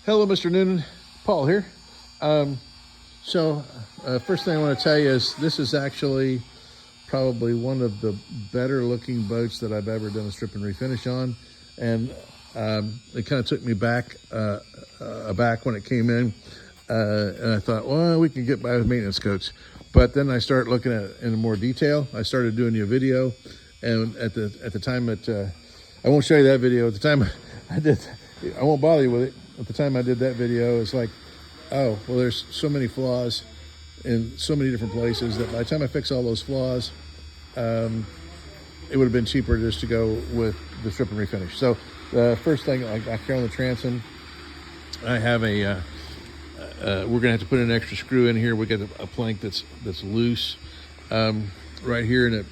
Hello, Mr. Noonan. Paul here. First thing I want to tell you is this is actually probably one of the better looking boats that I've ever done a strip and refinish on. And it kind of took me back when it came in. And I thought, well, we can get by with maintenance coats. But then I started looking at it in more detail. I started doing you a video. And at the time that, I won't show you that video. At the time I did, I won't bother you with it. At the time I did that video, it's like, oh, well, there's so many flaws in so many different places that by the time I fix all those flaws, it would have been cheaper just to go with the strip and refinish. So the first thing, I here on the transom, I have we're gonna have to put an extra screw in here. We got a plank that's loose right here, and it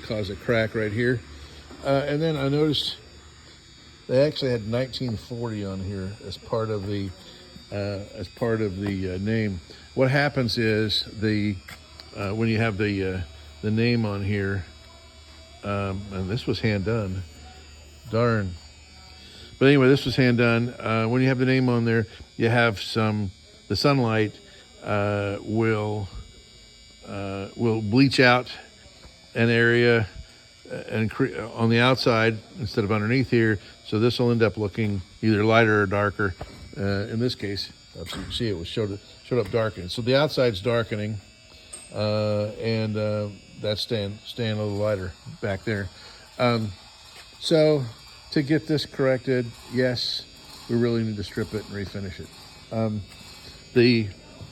caused a crack right here. And then I noticed they actually had 1940 on here as part of the name. What happens is when you have the name on here, and this was hand done, darn. But anyway, this was hand done. When you have the name on there, you have the sunlight will bleach out an area and on the outside instead of underneath here. So this will end up looking either lighter or darker. In this case, you can see it was showed up darkened. So the outside's darkening, and that's staying a little lighter back there. So to get this corrected, yes, we really need to strip it and refinish it. The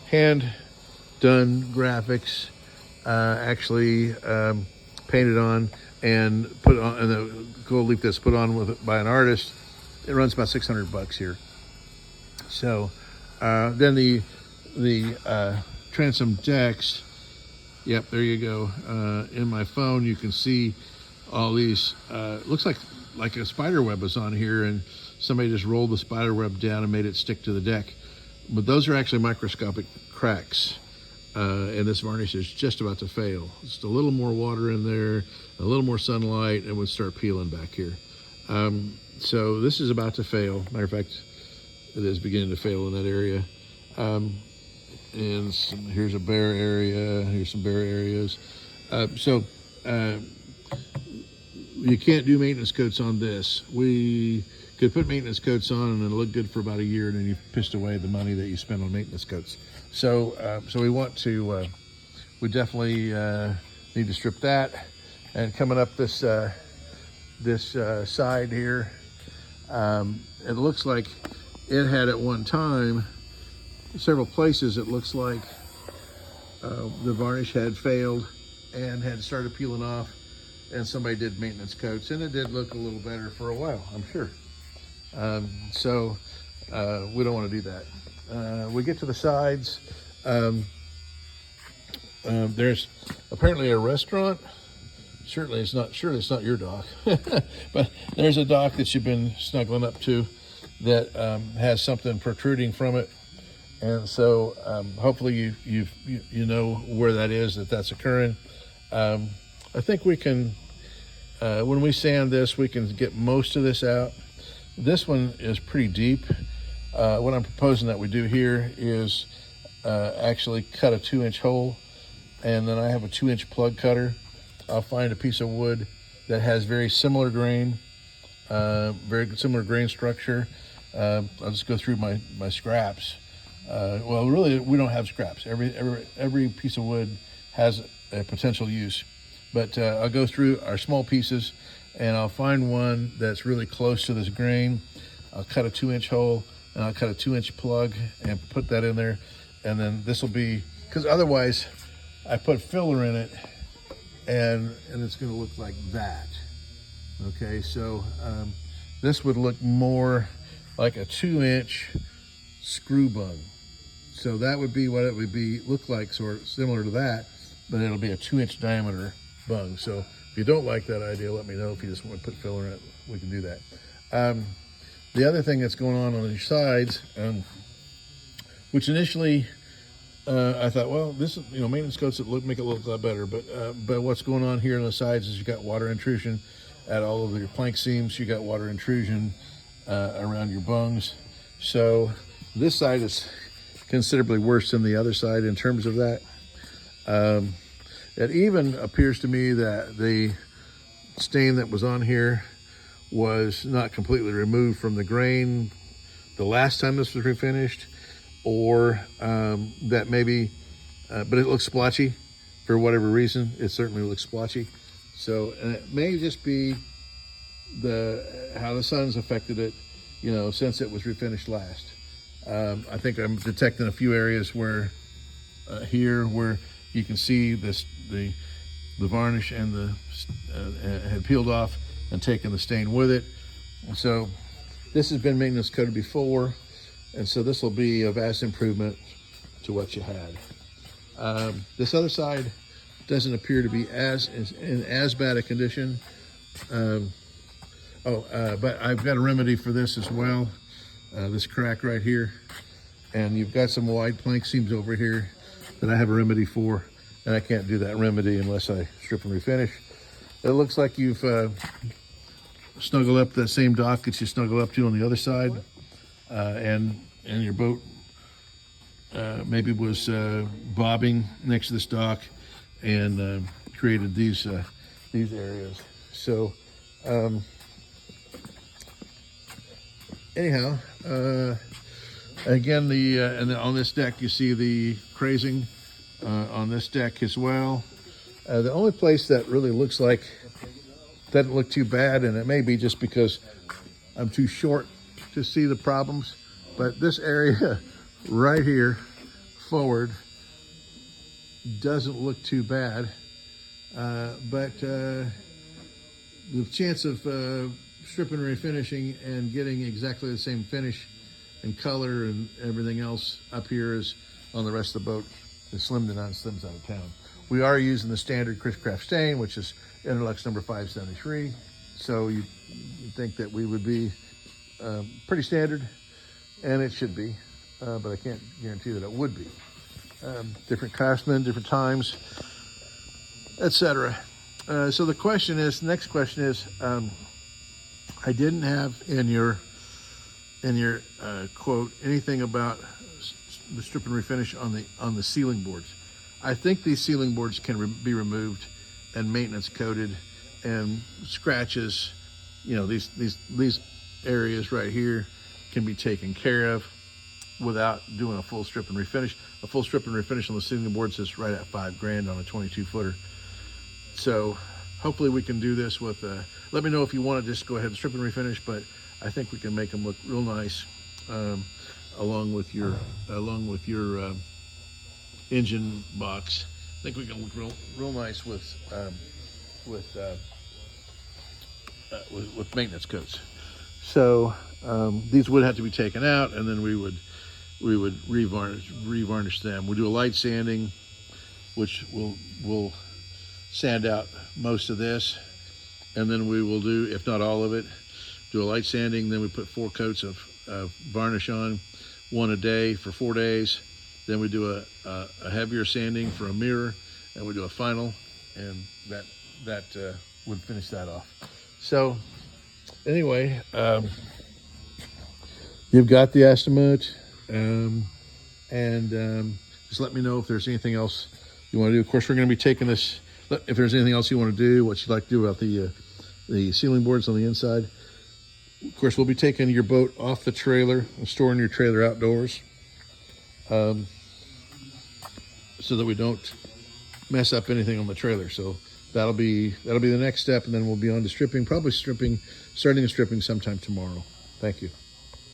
hand done graphics actually painted on and put on, and the gold leaf that's put on by an artist, it runs about $600 here. So then the transom decks, yep, there you go. In my phone you can see all these, looks like a spider web was on here, and somebody just rolled the spider web down and made it stick to the deck. But those are actually microscopic cracks. And this varnish is just about to fail. Just a little more water in there, a little more sunlight, and we'll start peeling back here. So this is about to fail. Matter of fact, it is beginning to fail in that area. And here's a bare area. Here's some bare areas. So you can't do maintenance coats on this. We could put maintenance coats on and it'll look good for about a year, and then you've pissed away the money that you spent on maintenance coats. So we want to, we definitely need to strip that. And coming up this side here, it looks like it had at one time, several places it looks like the varnish had failed and had started peeling off, and somebody did maintenance coats, and it did look a little better for a while, I'm sure. So we don't want to do that. We get to the sides. There's apparently a restaurant. Surely it's not your dock, but there's a dock that you've been snuggling up to that has something protruding from it, and so hopefully you know where that is, that's occurring. I think we can, when we sand this, we can get most of this out. This one is pretty deep. What I'm proposing that we do here is actually cut a 2-inch hole, and then I have a 2-inch plug cutter. I'll find a piece of wood that has very similar grain, very similar grain structure. I'll just go through my scraps. Well, really, we don't have scraps. Every piece of wood has a potential use, but I'll go through our small pieces, and I'll find one that's really close to this grain. I'll cut a 2-inch hole, and I'll cut a 2-inch plug and put that in there. And then this will be, because otherwise I put filler in it and it's going to look like that. Okay, so this would look more like a 2-inch screw bung. So that would be what it would look like, sort of similar to that, but it'll be a 2-inch diameter bung. So if you don't like that idea, let me know. If you just want to put filler in it, we can do that. The other thing that's going on these sides, which initially I thought, well, this is, maintenance coats that make it look a lot better. But what's going on here on the sides is you got water intrusion at all of your plank seams. You got water intrusion around your bungs. So This side is considerably worse than the other side in terms of that. It even appears to me that the stain that was on here was not completely removed from the grain the last time this was refinished, or that maybe, but it looks splotchy for whatever reason. It certainly looks splotchy. So, and it may just be how the sun's affected it, you know, since it was refinished last. I think I'm detecting a few areas where here where you can see this the varnish and the had peeled off and taken the stain with it. And so this has been maintenance coated before, and so this will be a vast improvement to what you had. This other side doesn't appear to be in as bad a condition. But I've got a remedy for this as well. This crack right here, and you've got some wide plank seams over here that I have a remedy for, and I can't do that remedy unless I strip and refinish. It looks like you've snuggled up that same dock that you snuggled up to on the other side, and your boat maybe was bobbing next to this dock and created these areas. So anyhow, again, and on this deck you see the crazing on this deck as well. The only place that really looks like doesn't look too bad, and it may be just because I'm too short to see the problems, but this area right here forward doesn't look too bad, but the chance of stripping and refinishing and getting exactly the same finish and color and everything else up here is on the rest of the boat is slim to none, slims out of town. We are using the standard Chris-Craft stain, which is Interlux number 573. So you'd think that we would be pretty standard, and it should be, but I can't guarantee that it would be. Different craftsmen, different times, etc. So the question is, next question is, I didn't have in your quote anything about the strip and refinish on the ceiling boards. I think these ceiling boards can be removed and maintenance coated, and scratches, you know, these areas right here can be taken care of without doing a full strip and refinish. A full strip and refinish on the ceiling boards is right at $5,000 on a 22 footer. So hopefully we can do this with, let me know if you want to just go ahead and strip and refinish, but I think we can make them look real nice, along with your engine box. I think we can look real nice with maintenance coats. So these would have to be taken out, and then we would revarnish them. We'll do a light sanding, which will sand out most of this, and then we will do, if not all of it, do a light sanding. Then we put 4 coats of varnish on, 1 a day for 4 days. Then we do a heavier sanding for a mirror, and we do a final, and that would finish that off. So anyway, you've got the estimate, and just let me know if there's anything else you want to do. Of course, we're going to be taking this. If there's anything else you want to do, what you'd like to do about the ceiling boards on the inside. Of course, we'll be taking your boat off the trailer and storing your trailer outdoors, so that we don't mess up anything on the trailer. So that'll be the next step, and then we'll be on to stripping, starting the stripping sometime tomorrow. Thank you.